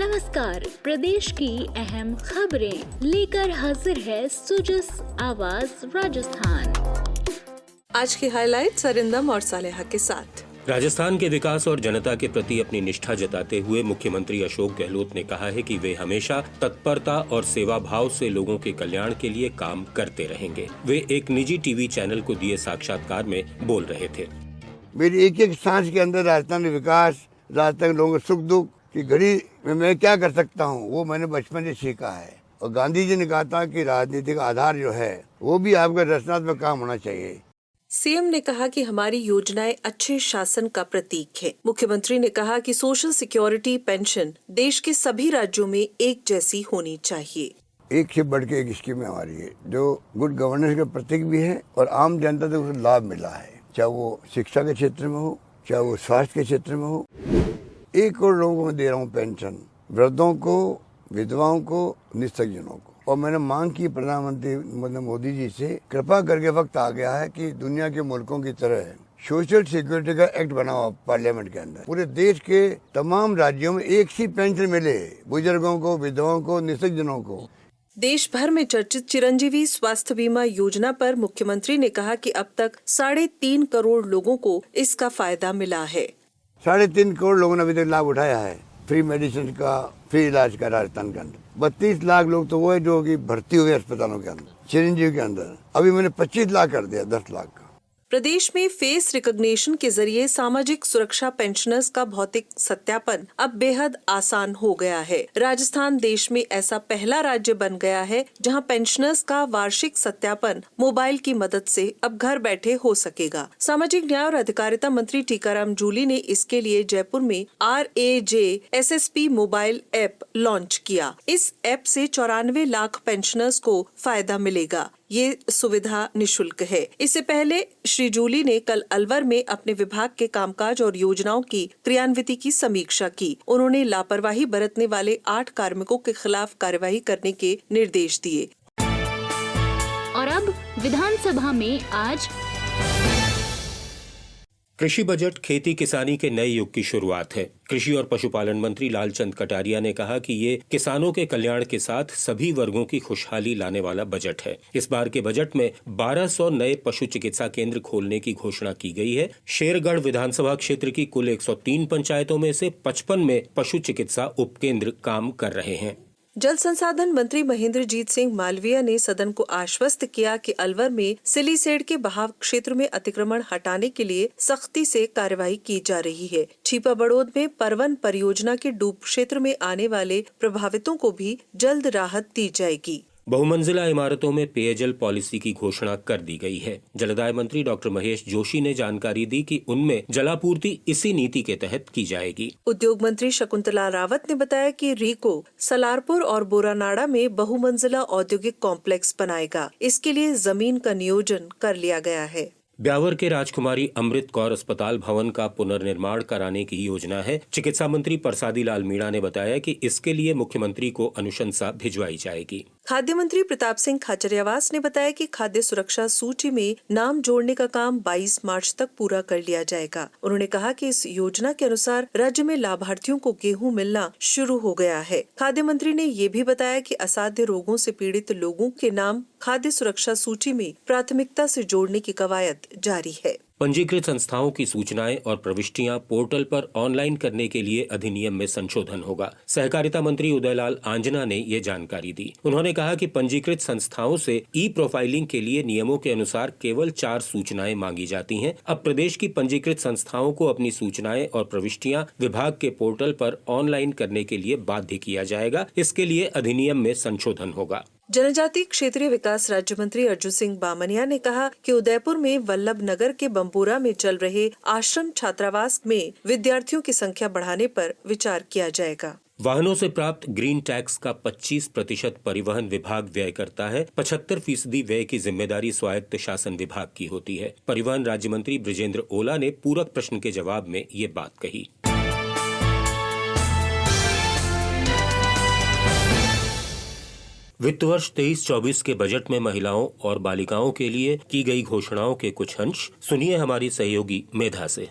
नमस्कार, प्रदेश की अहम खबरें लेकर हाजिर है सुजस आवाज राजस्थान। आज की हाइलाइट्स अरिंदम और सालेहा के साथ। राजस्थान के विकास और जनता के प्रति अपनी निष्ठा जताते हुए मुख्यमंत्री अशोक गहलोत ने कहा है कि वे हमेशा तत्परता और सेवा भाव से लोगों के कल्याण के लिए काम करते रहेंगे। वे एक निजी टीवी चैनल को दिए साक्षात्कार में बोल रहे थे। मेरी एक एक सांस के अंदर राजस्थान में विकास, राजस्थान के लोगों के सुख दुख की घड़ी में मैं क्या कर सकता हूँ, वो मैंने बचपन से सीखा है। और गांधी जी ने कहा था कि राजनीति का आधार जो है वो भी आपका रचनात्मक काम होना चाहिए। सीएम ने कहा कि हमारी योजनाएं अच्छे शासन का प्रतीक है। मुख्यमंत्री ने कहा कि सोशल सिक्योरिटी पेंशन देश के सभी राज्यों में एक जैसी होनी चाहिए। एक से बढ़ के एक स्कीम हमारी है जो गुड गवर्नेंस का प्रतीक भी है और आम जनता तक उसे लाभ मिला है, चाहे वो शिक्षा के क्षेत्र में हो, चाहे वो स्वास्थ्य के क्षेत्र में हो। 1 करोड़ लोगों को मैं दे रहा हूँ पेंशन, वृद्धों को, विधवाओं को, निस्सज्जनों को। और मैंने मांग की प्रधानमंत्री मोदी जी से, कृपा करके वक्त आ गया है कि दुनिया के मुल्कों की तरह सोशल सिक्योरिटी का एक्ट बना हुआ पार्लियामेंट के अंदर पूरे देश के तमाम राज्यों में एक सी पेंशन मिले, बुजुर्गों को, विधवाओं को, निस्सज्जनों को। देश भर में चर्चित चिरंजीवी स्वास्थ्य बीमा योजना पर मुख्यमंत्री ने कहा कि अब तक 3.5 करोड़ लोगों को इसका फायदा मिला है। 3.5 करोड़ लोगों ने अभी तक लाभ उठाया है फ्री मेडिसिन का, फ्री इलाज का राजस्थान के अंदर। 32 लाख लोग तो वो है जो कि भर्ती हुए अस्पतालों के अंदर, चिरंजीवी के अंदर। अभी मैंने 25 लाख कर दिया, 10 लाख का। प्रदेश में फेस रिकॉग्निशन के जरिए सामाजिक सुरक्षा पेंशनर्स का भौतिक सत्यापन अब बेहद आसान हो गया है। राजस्थान देश में ऐसा पहला राज्य बन गया है जहां पेंशनर्स का वार्षिक सत्यापन मोबाइल की मदद से अब घर बैठे हो सकेगा। सामाजिक न्याय और अधिकारिता मंत्री टीकाराम जूली ने इसके लिए जयपुर में RAJSSP मोबाइल ऐप लॉन्च किया। इस ऐप से 94 लाख पेंशनर्स को फायदा मिलेगा। ये सुविधा निशुल्क है। इससे पहले श्री जूली ने कल अलवर में अपने विभाग के कामकाज और योजनाओं की क्रियान्विति की समीक्षा की। उन्होंने लापरवाही बरतने वाले 8 कार्मिकों के खिलाफ कार्यवाही करने के निर्देश दिए। और अब विधानसभा में आज कृषि बजट खेती किसानी के नए युग की शुरुआत है। कृषि और पशुपालन मंत्री लालचंद कटारिया ने कहा कि ये किसानों के कल्याण के साथ सभी वर्गों की खुशहाली लाने वाला बजट है। इस बार के बजट में 1200 नए पशु चिकित्सा केंद्र खोलने की घोषणा की गई है। शेरगढ़ विधानसभा क्षेत्र की कुल 103 पंचायतों में से 55 में पशु चिकित्सा उपकेंद्र काम कर रहे हैं। जल संसाधन मंत्री महेंद्रजीत सिंह मालवीया ने सदन को आश्वस्त किया कि अलवर में सिलीसेड के बहाव क्षेत्र में अतिक्रमण हटाने के लिए सख्ती से कार्रवाई की जा रही है। छिपा बड़ौद में परवन परियोजना के डूब क्षेत्र में आने वाले प्रभावितों को भी जल्द राहत दी जाएगी। बहुमंजिला इमारतों में पेयजल पॉलिसी की घोषणा कर दी गई है। जलदाय मंत्री डॉक्टर महेश जोशी ने जानकारी दी कि उनमें जलापूर्ति इसी नीति के तहत की जाएगी। उद्योग मंत्री शकुंतला रावत ने बताया कि रीको सलारपुर और बोरानाड़ा में बहुमंजिला औद्योगिक कॉम्प्लेक्स बनाएगा। इसके लिए जमीन का नियोजन कर लिया गया है। ब्यावर के राजकुमारी अमृत कौर अस्पताल भवन का पुनर्निर्माण कराने की योजना है। चिकित्सा मंत्री परसादी लाल मीणा ने बताया कि इसके लिए मुख्यमंत्री को अनुशंसा भिजवाई जाएगी। खाद्य मंत्री प्रताप सिंह खाचरियावास ने बताया कि खाद्य सुरक्षा सूची में नाम जोड़ने का काम 22 मार्च तक पूरा कर लिया जाएगा। उन्होंने कहा कि इस योजना के अनुसार राज्य में लाभार्थियों को गेहूं मिलना शुरू हो गया है। खाद्य मंत्री ने ये भी बताया कि असाध्य रोगों से पीड़ित लोगों के नाम खाद्य सुरक्षा सूची में प्राथमिकता से जोड़ने की कवायद जारी है। पंजीकृत संस्थाओं की सूचनाएं और प्रविष्टियां पोर्टल पर ऑनलाइन करने के लिए अधिनियम में संशोधन होगा। सहकारिता मंत्री उदयलाल आंजना ने ये जानकारी दी। उन्होंने कहा कि पंजीकृत संस्थाओं से ई प्रोफाइलिंग के लिए नियमों के अनुसार केवल 4 सूचनाएं मांगी जाती हैं। अब प्रदेश की पंजीकृत संस्थाओं को अपनी सूचनाएं और प्रविष्टियां विभाग के पोर्टल पर ऑनलाइन करने के लिए बाध्य किया जाएगा। इसके लिए अधिनियम में संशोधन होगा। जनजातीय क्षेत्रीय विकास राज्य मंत्री अर्जुन सिंह बामनिया ने कहा कि उदयपुर में वल्लभ नगर के बम्पुरा में चल रहे आश्रम छात्रावास में विद्यार्थियों की संख्या बढ़ाने पर विचार किया जाएगा। वाहनों से प्राप्त ग्रीन टैक्स का 25% परिवहन विभाग व्यय करता है। 75% व्यय की जिम्मेदारी स्वायत्त शासन विभाग की होती है। परिवहन राज्य मंत्री ब्रिजेंद्र ओला ने पूरक प्रश्न के जवाब में ये बात कही। वित्त वर्ष 23-24 के बजट में महिलाओं और बालिकाओं के लिए की गई घोषणाओं के कुछ अंश सुनिए हमारी सहयोगी मेधा से।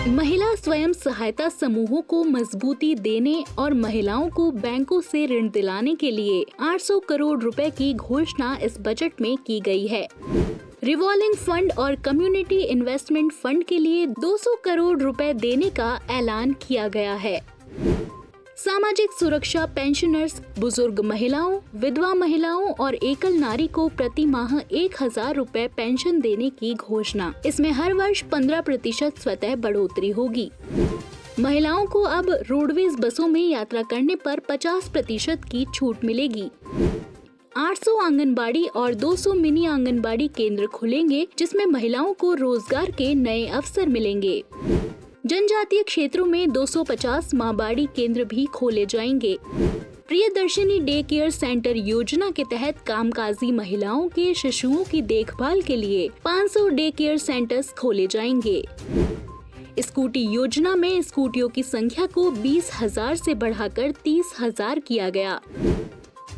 महिला स्वयं सहायता समूहों को मजबूती देने और महिलाओं को बैंकों से ऋण दिलाने के लिए 800 करोड़ रुपए की घोषणा इस बजट में की गई है। रिवॉल्विंग फंड और कम्युनिटी इन्वेस्टमेंट फंड के लिए 200 करोड़ रुपए देने का ऐलान किया गया है। सामाजिक सुरक्षा पेंशनर्स, बुजुर्ग महिलाओं, विधवा महिलाओं और एकल नारी को प्रति माह 1000 रुपए पेंशन देने की घोषणा। इसमें हर वर्ष 15% स्वतः बढ़ोतरी होगी। महिलाओं को अब रोडवेज बसों में यात्रा करने पर 50% की छूट मिलेगी। 800 आंगनबाड़ी और 200 मिनी आंगनबाड़ी केंद्र खुलेंगे, जिसमें महिलाओं को रोजगार के नए अवसर मिलेंगे। जनजातीय क्षेत्रों में 250 माँबाड़ी केंद्र भी खोले जाएंगे। प्रियदर्शिनी डे केयर सेंटर योजना के तहत कामकाजी महिलाओं के शिशुओं की देखभाल के लिए 500 डे केयर सेंटर्स खोले जाएंगे। स्कूटी योजना में स्कूटियों की संख्या को 20,000 से बढ़ाकर 30,000 किया गया।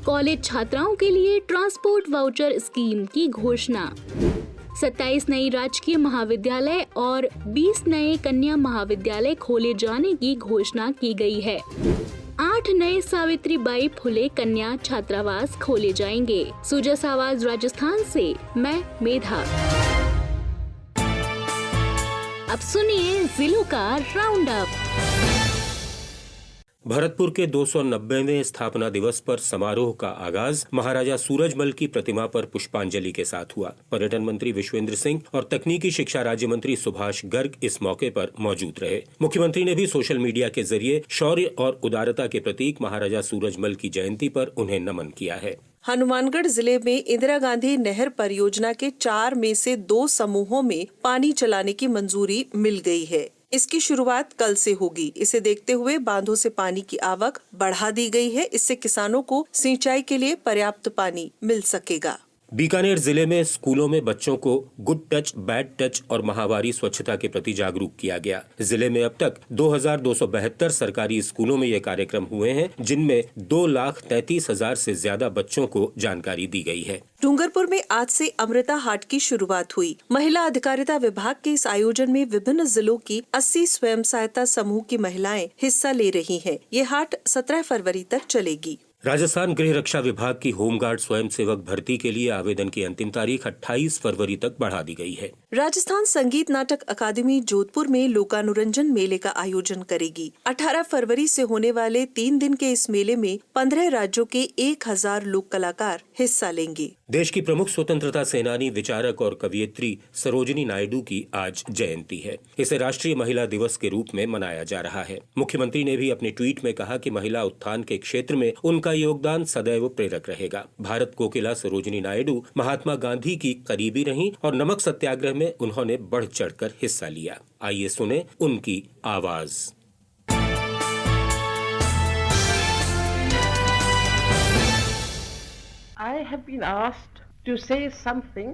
कॉलेज छात्राओं के लिए ट्रांसपोर्ट वाउचर स्कीम की घोषणा। 27 नई राजकीय महाविद्यालय और 20 नए कन्या महाविद्यालय खोले जाने की घोषणा की गई है। 8 नए सावित्रीबाई फुले कन्या छात्रावास खोले जाएंगे। सुजस आवाज राजस्थान से मैं मेधा। अब सुनिए जिलों का राउंड अप। भरतपुर के 290वें स्थापना दिवस पर समारोह का आगाज महाराजा सूरजमल की प्रतिमा पर पुष्पांजलि के साथ हुआ। पर्यटन मंत्री विश्वेंद्र सिंह और तकनीकी शिक्षा राज्य मंत्री सुभाष गर्ग इस मौके पर मौजूद रहे। मुख्यमंत्री ने भी सोशल मीडिया के जरिए शौर्य और उदारता के प्रतीक महाराजा सूरजमल की जयंती पर उन्हें नमन किया है। हनुमानगढ़ जिले में इंदिरा गांधी नहर परियोजना के 4 में से 2 समूहों में पानी चलाने की मंजूरी मिल गई है। इसकी शुरुआत कल से होगी। इसे देखते हुए बांधों से पानी की आवक बढ़ा दी गई है। इससे किसानों को सिंचाई के लिए पर्याप्त पानी मिल सकेगा। बीकानेर जिले में स्कूलों में बच्चों को गुड टच, बैड टच और माहवारी स्वच्छता के प्रति जागरूक किया गया। जिले में अब तक 2272 सरकारी स्कूलों में ये कार्यक्रम हुए हैं, जिनमें 2,33,000 से ज्यादा बच्चों को जानकारी दी गई है। डूंगरपुर में आज से अमृता हाट की शुरुआत हुई। महिला अधिकारिता विभाग के इस आयोजन में विभिन्न जिलों की 80 स्वयं सहायता समूह की महिलाएं हिस्सा ले रही हैं। ये हाट 17 फरवरी तक चलेगी। राजस्थान गृह रक्षा विभाग की होमगार्ड स्वयंसेवक भर्ती के लिए आवेदन की अंतिम तारीख 28 फरवरी तक बढ़ा दी गई है। राजस्थान संगीत नाटक अकादमी जोधपुर में लोकानुरंजन मेले का आयोजन करेगी। 18 फरवरी से होने वाले 3 दिन के इस मेले में 15 राज्यों के 1000 लोक कलाकार हिस्सा लेंगे। देश की प्रमुख स्वतंत्रता सेनानी, विचारक और कवयित्री सरोजिनी नायडू की आज जयंती है। इसे राष्ट्रीय महिला दिवस के रूप में मनाया जा रहा है। मुख्यमंत्री ने भी अपने ट्वीट में कहा कि महिला उत्थान के क्षेत्र में उनका योगदान सदैव प्रेरक रहेगा। भारत कोकिला सरोजिनी नायडू महात्मा गांधी की करीबी रहीं और नमक सत्याग्रह में उन्होंने बढ़ चढ़कर हिस्सा लिया। आइए सुने उनकी आवाज। I have been asked to say something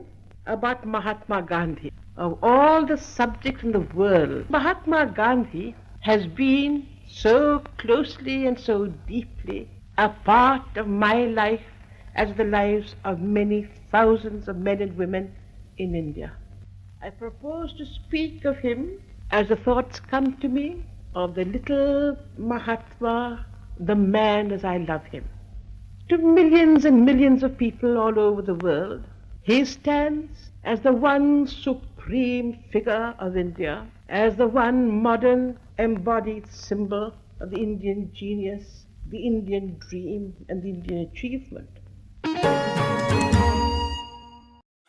about Mahatma Gandhi. Of all the subjects in the world, Mahatma Gandhi has been so closely and so deeply a part of my life as the lives of many thousands of men and women in India. I propose to speak of him as the thoughts come to me of the little Mahatma, the man as I love him. To millions and millions of people all over the world, he stands as the one supreme figure of India, as the one modern embodied symbol of the Indian genius, the Indian dream and the Indian achievement.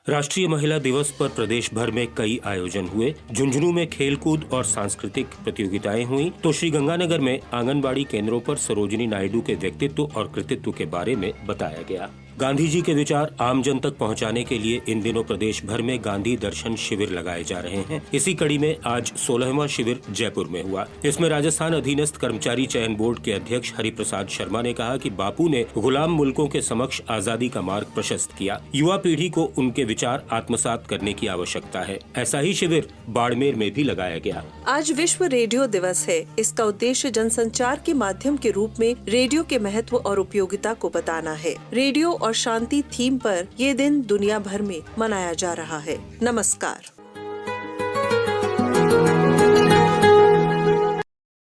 राष्ट्रीय महिला दिवस पर प्रदेश भर में कई आयोजन हुए। झुंझुनू में खेलकूद और सांस्कृतिक प्रतियोगिताएं हुई तो श्रीगंगानगर में आंगनबाड़ी केंद्रों पर सरोजिनी नायडू के व्यक्तित्व और कृतित्व के बारे में बताया गया। गांधी जी के विचार आम जन तक पहुंचाने के लिए इन दिनों प्रदेश भर में गांधी दर्शन शिविर लगाए जा रहे हैं। इसी कड़ी में आज 16वां शिविर जयपुर में हुआ। इसमें राजस्थान अधीनस्थ कर्मचारी चयन बोर्ड के अध्यक्ष हरिप्रसाद शर्मा ने कहा कि बापू ने गुलाम मुल्कों के समक्ष आजादी का मार्ग प्रशस्त किया। युवा पीढ़ी को उनके विचार आत्मसात करने की आवश्यकता है। ऐसा ही शिविर बाड़मेर में भी लगाया गया। आज विश्व रेडियो दिवस है। इसका उद्देश्य जनसंचार के माध्यम के रूप में रेडियो के महत्व और उपयोगिता को बताना है। रेडियो और शांति थीम पर ये दिन दुनिया भर में मनाया जा रहा है। नमस्कार।